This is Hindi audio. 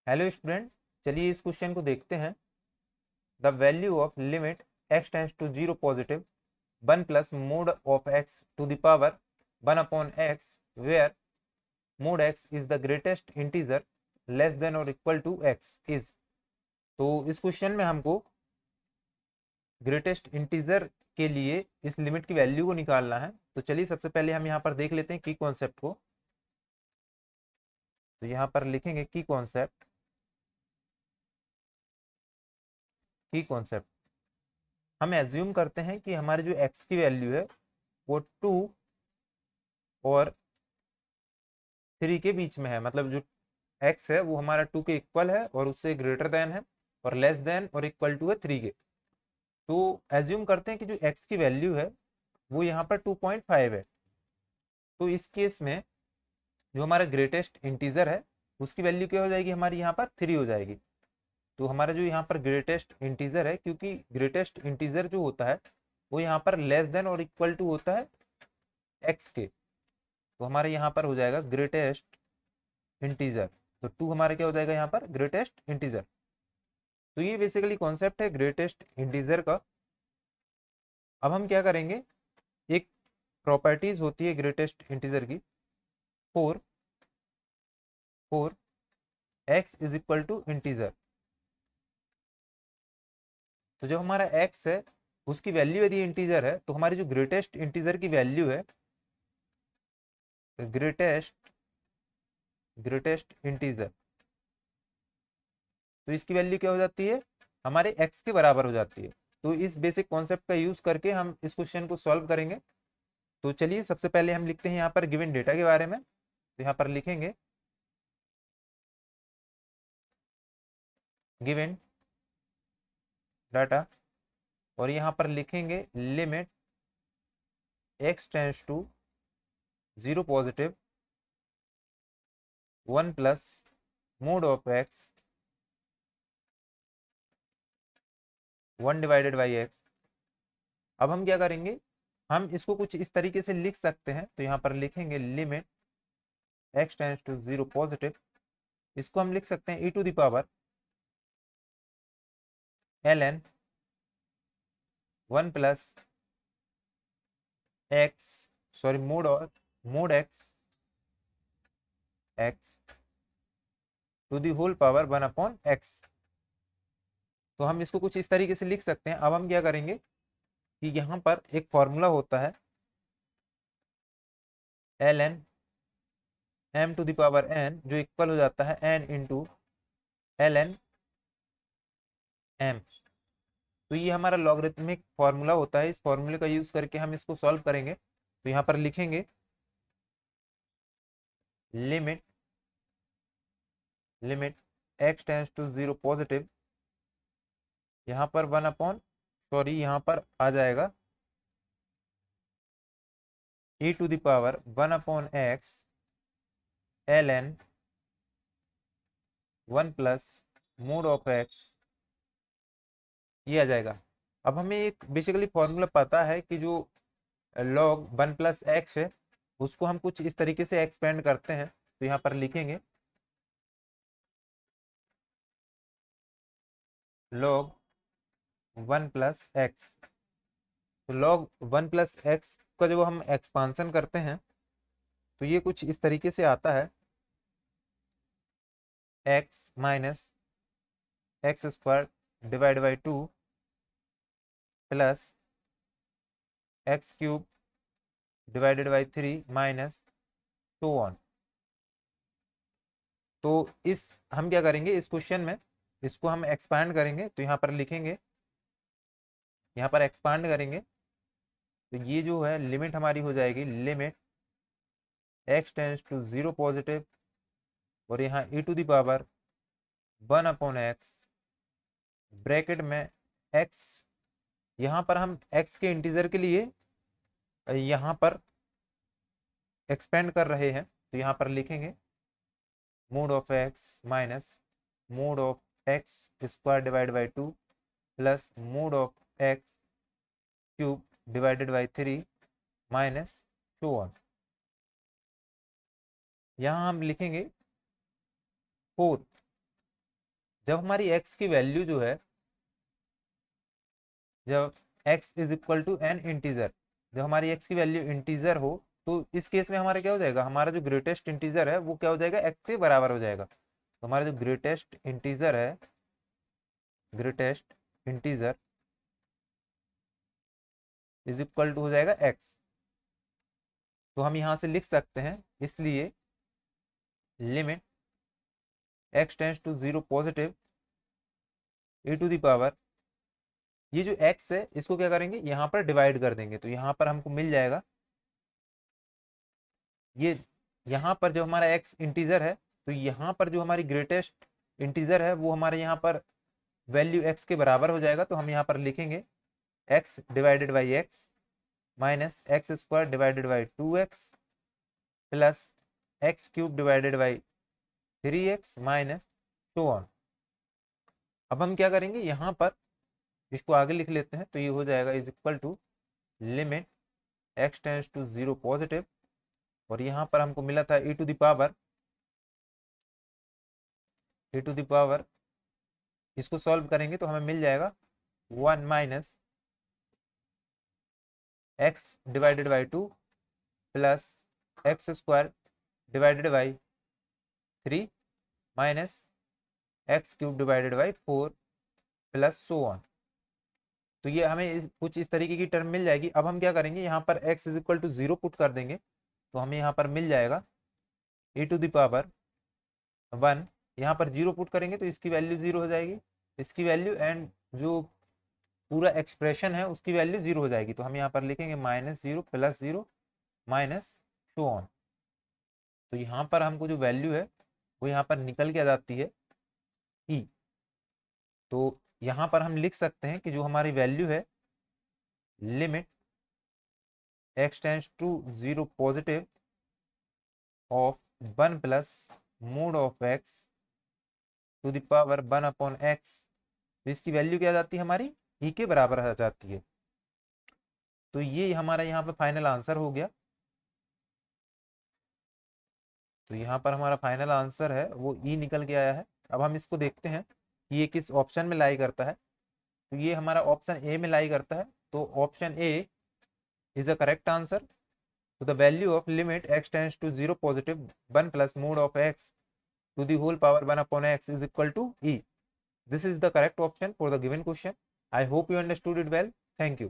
हेलो स्टूडेंट, चलिए इस क्वेश्चन को देखते हैं। The value of limit x tends to zero positive 1 plus mod of x to the power 1 upon x where mod x is the greatest integer less than और इक्वल टू x इज। तो इस क्वेश्चन में हमको ग्रेटेस्ट इंटीजर के लिए इस लिमिट की वैल्यू को निकालना है। तो चलिए सबसे पहले हम यहाँ पर देख लेते हैं की कॉन्सेप्ट को। तो यहाँ पर लिखेंगे की कॉन्सेप्ट हम एज्यूम करते हैं कि हमारी जो x की वैल्यू है वो 2 और 3 के बीच में है। मतलब जो x है वो हमारा 2 के इक्वल है और उससे ग्रेटर देन है, और लेस देन और इक्वल टू है 3 के। तो एज्यूम करते हैं कि जो x की वैल्यू है वो यहाँ पर 2.5 है। तो इस केस में जो हमारा ग्रेटेस्ट इंटीजर है उसकी वैल्यू क्या हो जाएगी, हमारी यहाँ पर 3 हो जाएगी। तो हमारा जो यहाँ पर ग्रेटेस्ट इंटीजर है, क्योंकि ग्रेटेस्ट इंटीजर जो होता है वो यहाँ पर लेस देन और इक्वल टू होता है x के। तो हमारे यहाँ पर हो जाएगा ग्रेटेस्ट इंटीजर। तो 2 हमारा क्या हो जाएगा यहाँ पर ग्रेटेस्ट इंटीजर। तो ये बेसिकली कॉन्सेप्ट है ग्रेटेस्ट इंटीजर का। अब हम क्या करेंगे, एक प्रॉपर्टीज होती है ग्रेटेस्ट इंटीजर की, for for x is equal to integer. तो जब हमारा x है उसकी वैल्यू यदि इंटीजर है तो हमारी जो ग्रेटेस्ट इंटीजर की वैल्यू है, ग्रेटेस्ट ग्रेटेस्ट इंटीजर, तो इसकी वैल्यू क्या हो जाती है, हमारे x के बराबर हो जाती है। तो इस बेसिक कॉन्सेप्ट का यूज करके हम इस क्वेश्चन को सॉल्व करेंगे। तो चलिए सबसे पहले हम लिखते हैं यहाँ पर गिवन डेटा के बारे में। तो यहाँ पर लिखेंगे गिवन डाटा, और यहाँ पर लिखेंगे limit x tends to zero positive 1 plus mod of x 1 divided by x। अब हम क्या करेंगे, हम इसको कुछ इस तरीके से लिख सकते हैं। तो यहाँ पर लिखेंगे limit x tends to zero positive, इसको हम लिख सकते हैं e to the power ln 1 plus x, sorry mod x to the whole power 1 upon x। तो हम इसको कुछ इस तरीके से लिख सकते हैं। अब हम क्या करेंगे कि यहाँ पर एक फॉर्मूला होता है ln m to the power n, जो इक्वल हो जाता है n इंटू ln m। तो ये हमारा लॉगरिथमिक फॉर्मूला होता है। इस फॉर्मूले का यूज करके हम इसको सॉल्व करेंगे। तो यहाँ पर लिखेंगे limit limit x tends to zero positive, यहाँ पर 1 अपॉन, सॉरी यहाँ पर आ जाएगा e to the power 1 upon x ln 1 plus mod of x, ये आ जाएगा। अब हमें एक बेसिकली फॉर्मूला पता है कि जो log 1 प्लस एक्स है उसको हम कुछ इस तरीके से एक्सपेंड करते हैं। तो यहाँ पर लिखेंगे log 1 प्लस एक्स। तो log 1 प्लस एक्स का जब हम एक्सपांसन करते हैं तो ये कुछ इस तरीके से आता है x minus x square divide by 2 plus x cube divided by 3 minus two on. तो इस हम क्या करेंगे, इस क्वेश्चन में इसको हम एक्सपांड करेंगे। तो यहाँ पर लिखेंगे, यहाँ पर एक्सपांड करेंगे तो ये जो है लिमिट हमारी हो जाएगी limit x tends to zero positive, और यहाँ e to the power 1 upon x bracket में x, यहाँ पर हम x के इंटीजर के लिए यहाँ पर एक्सपेंड कर रहे हैं। तो यहाँ पर लिखेंगे mode of x minus mode of x square divide by 2 plus mod of x cube divided by 3 minus two on. यहाँ हम लिखेंगे फोर जब हमारी x की वैल्यू जो है, जब x is equal to an integer, जब हमारी x की वैल्यू इंटीजर हो, तो इस केस में हमारा क्या हो जाएगा, हमारा जो ग्रेटेस्ट इंटीजर है वो क्या हो जाएगा, x के बराबर हो जाएगा। तो हमारा जो ग्रेटेस्ट इंटीजर है, greatest integer is equal to हो जाएगा x। तो हम यहाँ से लिख सकते हैं, इसलिए limit x tends to 0 positive e to the power, ये जो x है इसको क्या करेंगे, यहाँ पर डिवाइड कर देंगे। तो यहाँ पर हमको मिल जाएगा, ये यहाँ पर जब हमारा x इंटीजर है, तो यहाँ पर जो हमारी ग्रेटेस्ट इंटीजर है वो हमारे यहाँ पर वैल्यू x के बराबर हो जाएगा। तो हम यहाँ पर लिखेंगे x divided by x minus x square divided by 2x plus x cube divided by 3x minus so on. अब हम क्या करेंगे, यहाँ पर इसको आगे लिख लेते हैं। तो ये हो जाएगा is equal to limit x tends to 0 positive, और यहाँ पर हमको मिला था e टू द पावर, इसको सॉल्व करेंगे तो हमें मिल जाएगा 1 minus x divided by 2 plus x square divided by 3 minus x cube divided by 4 plus so on. तो ये हमें कुछ इस तरीके की टर्म मिल जाएगी। अब हम क्या करेंगे, यहाँ पर x is equal to 0 put कर देंगे, तो हमें यहाँ पर मिल जाएगा e टू द पावर 1। यहाँ पर 0 पुट करेंगे तो इसकी वैल्यू 0 हो जाएगी, इसकी वैल्यू एंड जो पूरा एक्सप्रेशन है उसकी वैल्यू 0 हो जाएगी। तो हम यहाँ पर लिखेंगे -0 प्लस 0 माइनस सो ऑन। तो यहाँ पर हमको जो वैल्यू है वो यहाँ पर निकल के आ जाती है e। तो यहाँ पर हम लिख सकते हैं कि जो हमारी वैल्यू है, limit x tends to 0 positive of 1 plus mod of x to the power 1 upon x, तो इसकी वैल्यू क्या जाती है हमारी e के बराबर आ जाती है। तो ये हमारा यहाँ पर फाइनल आंसर हो गया। तो यहाँ पर हमारा फाइनल आंसर है वो e निकल के आया है। अब हम इसको देखते हैं कि ये किस ऑप्शन में लाई करता है। तो ये हमारा ऑप्शन ए में लाई करता है। तो option A is the correct answer. तो the value of limit x tends to 0 positive 1 plus mod of x to the whole power 1 upon x is equal to e. This is the correct option for the given question. I hope you understood it well. Thank you.